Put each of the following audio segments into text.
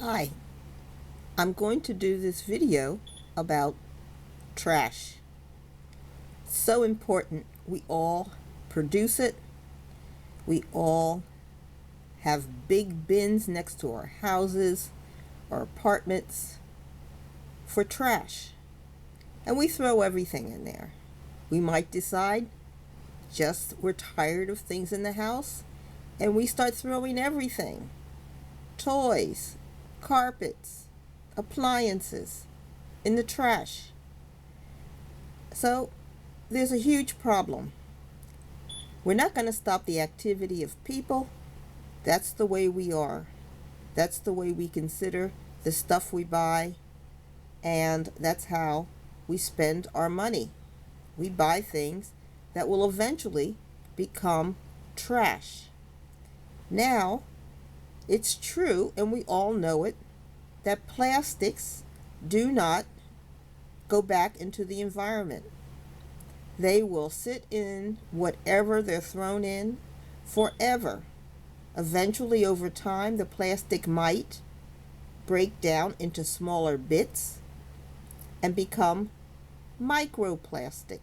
Hi, I'm going to do this video about trash. So important. We all produce it. We all have big bins next to our houses or apartments for trash. And we throw everything in there. We might decide just we're tired of things in the house and we start throwing everything. Toys, carpets, appliances in the trash. So there's a huge problem. We're not going to stop the activity of people. That's the way we are. That's the way we consider the stuff we buy, and that's how we spend our money. We buy things that will eventually become trash. Now, it's true, and we all know it, that plastics do not go back into the environment. They will sit in whatever they're thrown in forever. Eventually, over time, the plastic might break down into smaller bits and become microplastic,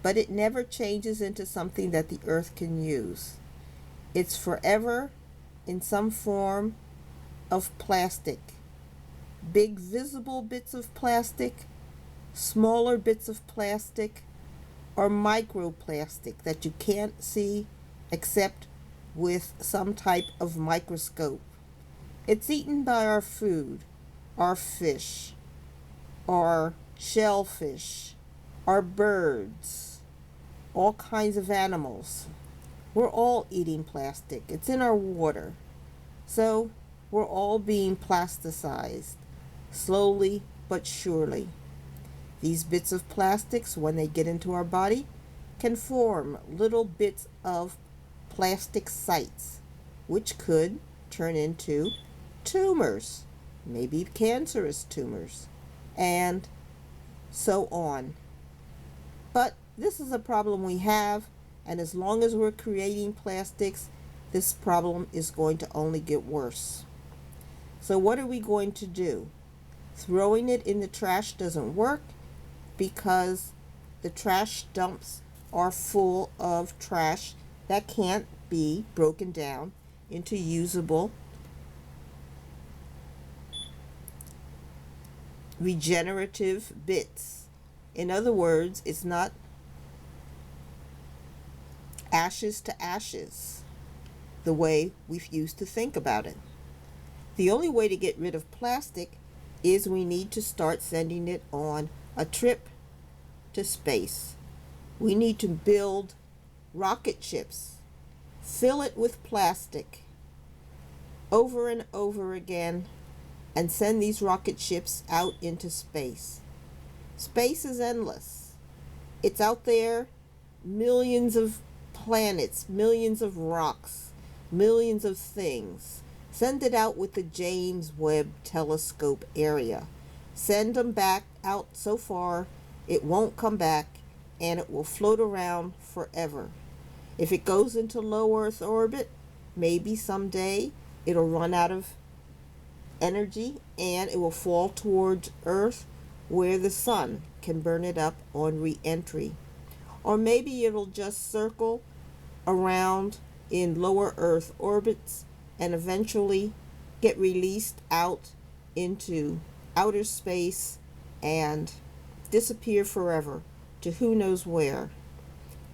but it never changes into something that the earth can use. It's forever in some form of plastic. Big visible bits of plastic, smaller bits of plastic, or microplastic that you can't see except with some type of microscope. It's eaten by our food, our fish, our shellfish, our birds, all kinds of animals. We're all eating plastic. It's in our water. So we're all being plasticized, slowly but surely. These bits of plastics, when they get into our body, can form little bits of plastic cysts, which could turn into tumors, maybe cancerous tumors, and so on. But this is a problem we have, and as long as we're creating plastics, this problem is going to only get worse. So what are we going to do? Throwing it in the trash doesn't work because the trash dumps are full of trash that can't be broken down into usable, regenerative bits. In other words, it's not ashes to ashes the way we've used to think about it. The only way to get rid of plastic is we need to start sending it on a trip to space. We need to build rocket ships, fill it with plastic over and over again, and send these rocket ships out into space. Space is endless. It's out there, millions of planets, millions of rocks, millions of things. Send it out with the James Webb Telescope area. Send them back out so far it won't come back, and it will float around forever. If it goes into low Earth orbit, maybe someday it'll run out of energy and it will fall towards Earth where the sun can burn it up on re-entry. Or maybe it'll just circle around in lower Earth orbits and eventually get released out into outer space and disappear forever to who knows where.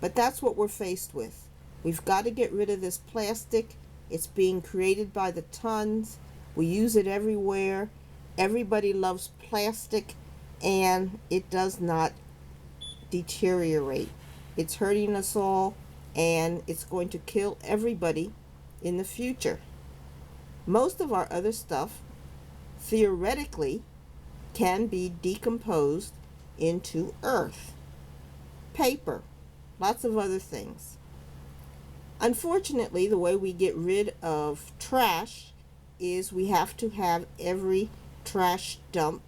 But that's what we're faced with. We've got to get rid of this plastic. It's being created by the tons. We use it everywhere. Everybody loves plastic, and it does not deteriorate. It's hurting us all, and it's going to kill everybody in the future. Most of our other stuff, theoretically, can be decomposed into earth, paper, lots of other things. Unfortunately, the way we get rid of trash is we have to have every trash dump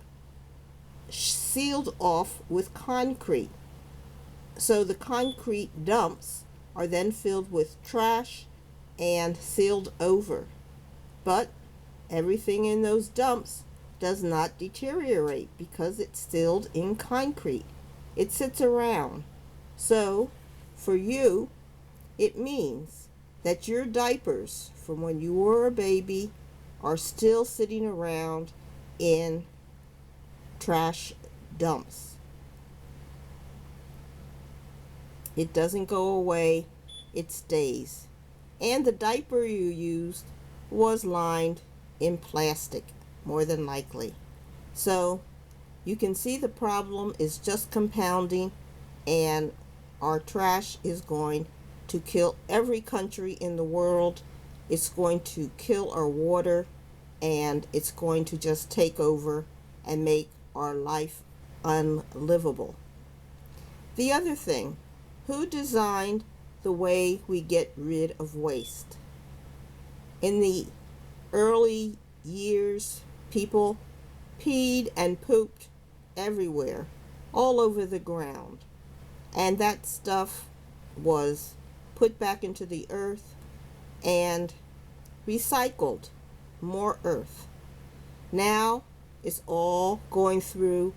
sealed off with concrete. So the concrete dumps are then filled with trash and sealed over. But Everything in those dumps does not deteriorate because it's sealed in concrete. It sits around. So, for you, it means that your diapers from when you were a baby are still sitting around in trash dumps. It doesn't go away, it stays. And the diaper you used was lined in plastic, more than likely. So you can see the problem is just compounding, and our trash is going to kill every country in the world. It's going to kill our water, and it's going to just take over and make our life unlivable. The other thing, who designed the way we get rid of waste? In the early years, people peed and pooped everywhere, all over the ground. And that stuff was put back into the earth and recycled more earth. Now it's all going through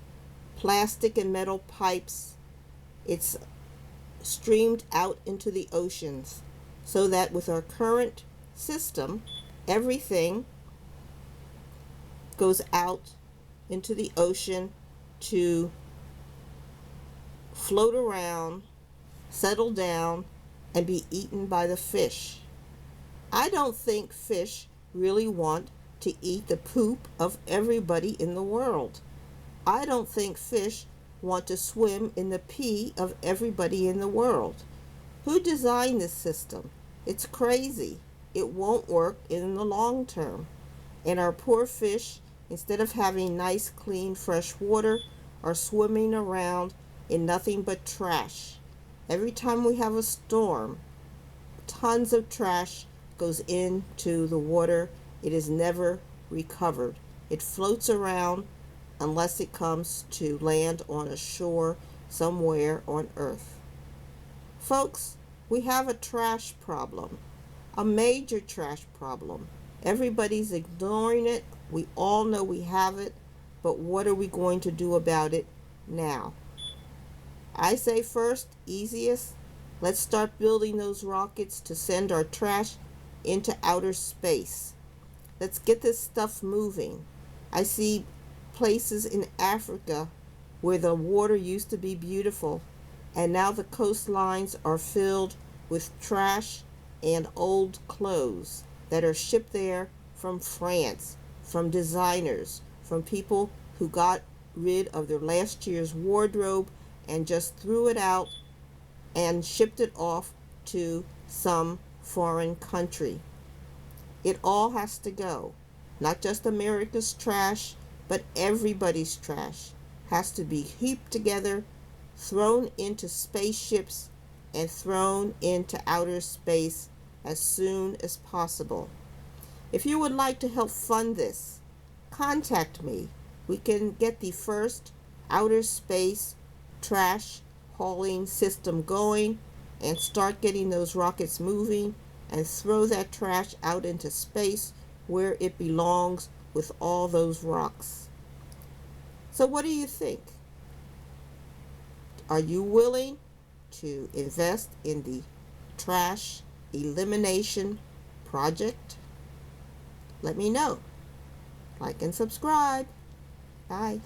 plastic and metal pipes. It's streamed out into the oceans, so that with our current system, everything goes out into the ocean to float around, settle down, and be eaten by the fish. I don't think fish really want to eat the poop of everybody in the world. I don't think fish want to swim in the pee of everybody in the world. Who designed this system? It's crazy. It won't work in the long term. And our poor fish, instead of having nice, clean, fresh water, are swimming around in nothing but trash. Every time we have a storm, tons of trash goes into the water. It is never recovered. It floats around unless it comes to land on a shore somewhere on Earth. Folks, we have a trash problem, a major trash problem. Everybody's ignoring it. We all know we have it, but what are we going to do about it now? I say first, easiest, let's start building those rockets to send our trash into outer space. Let's get this stuff moving. I see places in Africa where the water used to be beautiful, and now the coastlines are filled with trash and old clothes that are shipped there from France, from designers, from people who got rid of their last year's wardrobe and just threw it out and shipped it off to some foreign country. It all has to go. Not just America's trash, but everybody's trash has to be heaped together, thrown into spaceships, and thrown into outer space as soon as possible. If you would like to help fund this, contact me. We can get the first outer space trash hauling system going and start getting those rockets moving and throw that trash out into space where it belongs with all those rocks. So what do you think? Are you willing to invest in the trash elimination project? Let me know. Like and subscribe. Bye.